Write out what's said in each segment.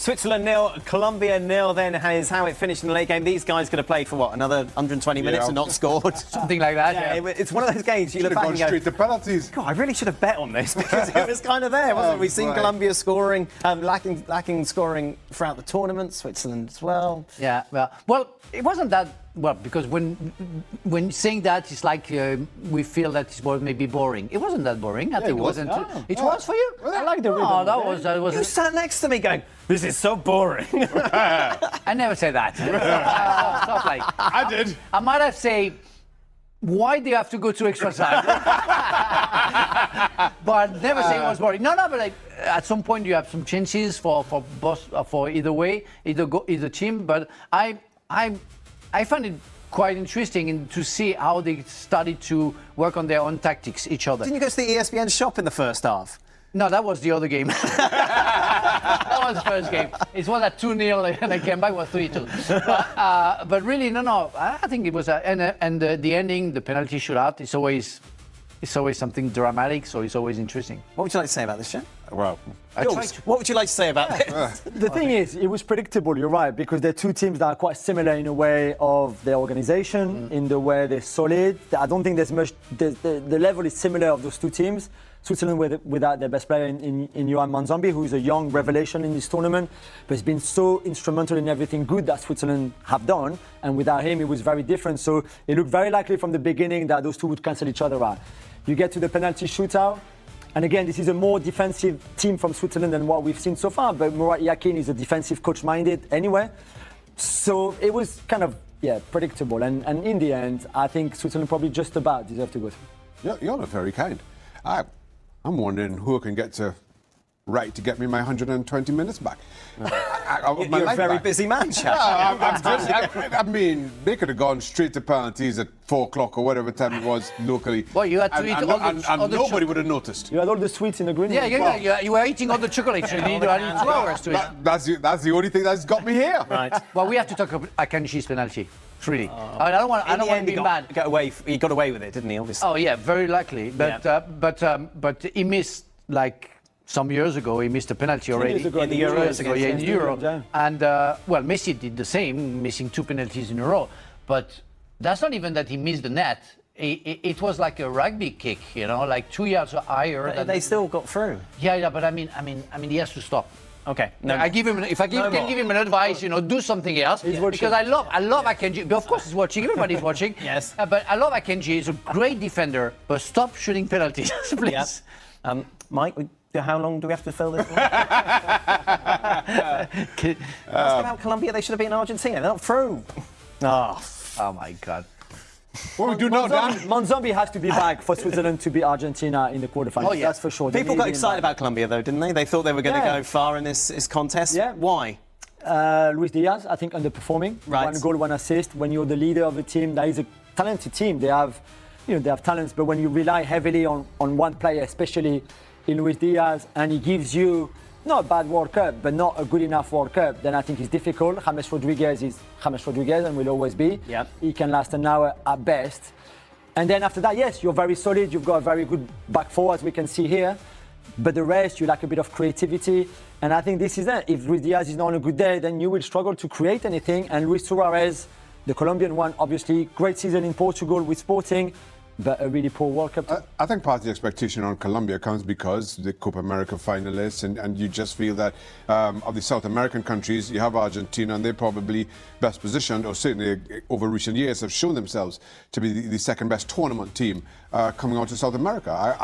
Switzerland 0, Colombia 0 then is how it finished in the late game. These guys could have played for what, another 120 minutes and not scored? Something like that, yeah. It's one of those games you look back and go, straight to penalties. God, I really should have bet on this because it was kind of there, wasn't it? We've seen Colombia scoring, lacking scoring throughout the tournament, Switzerland as well. Yeah, well, it wasn't that, well, because when saying that, it's like we feel that it was maybe boring. It wasn't that boring. I think it wasn't. It was for you? I like the rhythm. Oh, that was. You sat next to me going, this is so boring. I never say that. Stuff like. I did. I might have said, why do you have to go to extra time? But never say it was boring. No, but like, at some point you have some chances for both, for either way, either team. But I find it quite interesting to see how they started to work on their own tactics, each other. Didn't you go to the ESPN shop in the first half? No, that was the other game. That was the first game. It was at 2-0 and I came back, was 3-2. But really, no. I think it was, and the ending, the penalty shootout, it's always something dramatic, so it's always interesting. What would you like to say about this, Jen? Well, What would you like to say about this? The thing is, it was predictable, you're right, because they're two teams that are quite similar in a way of their organization, in the way they're solid. I don't think there's much, the level is similar of those two teams. Switzerland without their best player in Yuan Monzi, who is a young revelation in this tournament, but he's been so instrumental in everything good that Switzerland have done, and without him it was very different. So it looked very likely from the beginning that those two would cancel each other out. You get to the penalty shootout, and again, this is a more defensive team from Switzerland than what we've seen so far, but Murat Yakin is a defensive coach-minded anyway. So it was kind of, predictable. And in the end, I think Switzerland probably just about deserved to go through. you're not very kind. I'm wondering who can get to to get me my 120 minutes back. You're a very busy man, chap. I mean, they could have gone straight to penalties at 4 o'clock or whatever time it was locally. Well, you had to eat all the nobody would have noticed. You had all the sweets in the green room. Yeah, you were eating all the chocolate. You need 2 hours to eat. That's the only thing that's got me here. Right. Well, we have to talk about Akanji's penalty. Really. I don't want to be bad. He got away with it, didn't he? Obviously. Oh yeah, very likely. But he missed like some years ago. He missed a penalty already in the Euro. And Messi did the same, missing 2 penalties in a row. But that's not even that he missed the net. It was like a rugby kick, like 2 yards higher. But they still got through. Yeah, but I mean, he has to stop. Okay. No. I give him. If I can give him an advice, do something else. Because I love Akanji. But of course, he's watching. Everybody's watching. Yes. But I love Akanji. He's a great defender. But stop shooting penalties, please. Yeah. Mike, how long do we have to fill this? Ask about Colombia. They should have been Argentina. They're not through. Oh my God. What we do now, Dan? Monzi has to be back for Switzerland to beat Argentina in the quarterfinals. Oh, yeah. That's for sure. People got excited about Colombia, though, didn't they? They thought they were going to go far in this contest. Yeah. Why? Luis Diaz, I think, underperforming. Right. 1 goal, 1 assist. When you're the leader of a team, that is a talented team. They have talents, but when you rely heavily on one player, especially in Luis Diaz, and he gives you not a bad World Cup, but not a good enough World Cup, then I think it's difficult. James Rodriguez is James Rodriguez and will always be. Yep. He can last an hour at best. And then after that, yes, you're very solid. You've got a very good back four, as we can see here. But the rest, you lack a bit of creativity. And I think this is it. If Luis Diaz is not on a good day, then you will struggle to create anything. And Luis Suarez, the Colombian one, obviously, great season in Portugal with Sporting, but a really poor World Cup. I think part of the expectation on Colombia comes because the Copa America finalists, and you just feel that of the South American countries, you have Argentina, and they're probably best positioned, or certainly over recent years have shown themselves to be the second best tournament team coming out to South America.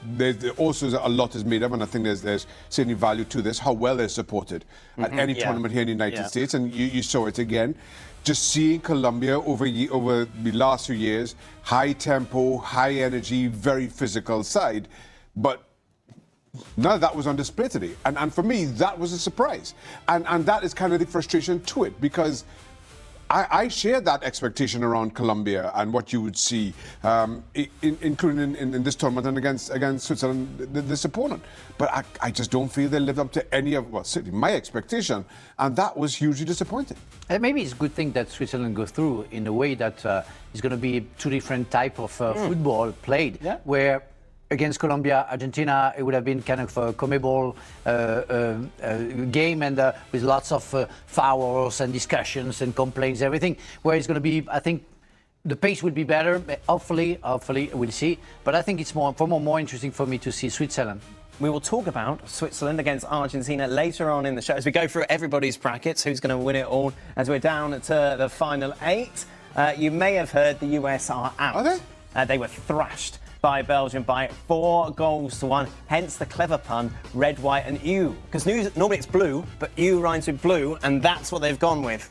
There's also a lot is made of, and I think there's certainly value to this, how well they're supported at any tournament here in the United States, and you saw it again. Just seeing Colombia over the last few years, high tempo, high energy, very physical side, but none of that was on display today. And for me, that was a surprise. And that is kind of the frustration to it, because I share that expectation around Colombia and what you would see, including in this tournament and against Switzerland, this opponent. But I just don't feel they lived up to any of, well, certainly my expectation, and that was hugely disappointing. And maybe it's a good thing that Switzerland go through in a way that it's going to be 2 different type of football played, where against Colombia, Argentina, it would have been kind of a CONMEBOL game and with lots of fouls and discussions and complaints, everything. Where it's going to be, I think, the pace will be better. Hopefully, we'll see. But I think it's more interesting for me to see Switzerland. We will talk about Switzerland against Argentina later on in the show as we go through everybody's brackets, who's going to win it all, as we're down to the final 8. You may have heard the US are out. Are they? They were thrashed by Belgium by 4-1, hence the clever pun, red, white and U. Because normally it's blue, but U rhymes with blue, and that's what they've gone with.